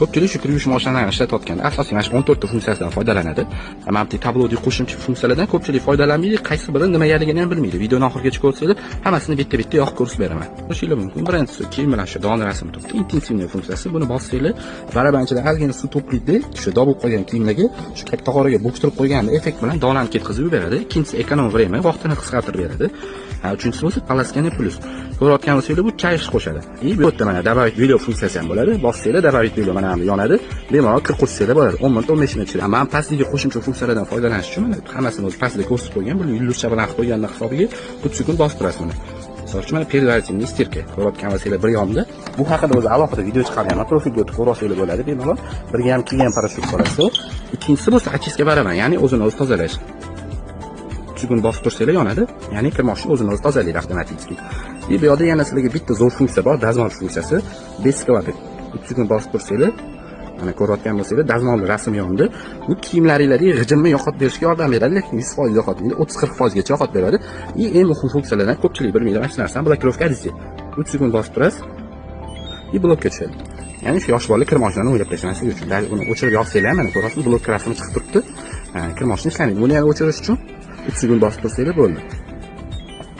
Ko'pchilik shu kir yuvish mashinalarini ishlatayotganda asosiy mana shu 14 ta funksiyasidan foydalanadi. Mana bu tabloviy qo'shimcha funksiyalardan ko'pchilik foydalanmaydi, qaysi biri nimagaligini ham bilmaydi. Videoni oxirigacha ko'rsanglar, hammasini bitta-bitta yoqib ko'rsatib beraman. Ko'rishingiz mumkin. Birinchisi kiyim bilan shu don rasm turibdi. Intensivniy funksiyasi. Buni bossanglar, barabanchida ozgina suv to'playdi, shu dobib qo'ygan kiyimlarga shu katta qoraga bo'ktirib qo'ygan effekt bilan donlarni ketkazib beradi. Ikkinchisi ekonom время, vaqtini qisqartirib beradi. Uchinchisi bo'lsa palaskani plus. Ko'rayotgan bo'lsanglar bu chayish qo'shadi. Bu yerda mana добавить video funksiyasi ham bo'ladi. Bossanglar добавить video mana bu yonadi. Bemalol kir qo'shsanglar bo'ladi. 10 minut 15 minut ichida. Men pastdagi qo'shimcha funksiyalardan foydalanish uchun mana hammasini o'z pastida ko'rsatib qo'ygan. Bu yulduzcha bilan qilib qo'yganlar hisobiga 3 sekund bosib turasiz mana. Misol uchun mana предварительный stirka. Ko'rayotgan bo'lsanglar bir yonda. Bu haqida o'zi alohida video chiqarganman. Profilga o'tib ko'rasizlar bo'ladi. Bemalol birga ham kiygan parashyut qorasi. Ikkinchisi bo'lsa очистка baraban, ya'ni o'zini o'zi tozalash. Kun bosib tursanglar yonadi, ya'ni kir moshina o'zini o'zi tozalaydi avtomatik. Bu yerda yana sizlarga bitta zo'r funksiya bor, dazmol funksiyasi. Beskavadir. 3 kun bosib tursanglar, mana ko'rayotgan bo'lsanglar, dazmolli rasm yonida. Bu kiyimlaringizga g'ijimni yo'qotib berishga yordam beradi, lekin 100% yo'qotmaydi, 30-40% gacha yo'qotib beradi. Eng muhim funksiyalardan ko'pchilik bilmaydi. Mana shu narsani blokirovka deysiz. 3 kun bosib turasiz, blokka tushadi. Ya'ni shu yosh bolalar kir moshinani o'ylab tashlamaslik uchun. Uni o'chirib yoqsanglar, mana ko'rasizmi, blokka rasmi chiqib turibdi. Kir moshina ishlamaydi. Buni ham o'chirish uchun 3 sekund bosib tursanglar bo'ldi.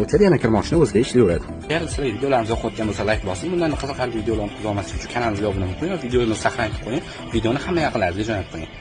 O'chadi, yana kir moshina o'zida ishlayveradi. Agar sizlar videolarimiz yoqayotgan bo'lsa, like bosing. Bundan qiziqarli videolarni kuzatmaslik uchun kanalimizga obuna bo'ling va videoni saqlanib qo'ying. Videoni hamma yaqinlaringizga jo'natib qo'ying.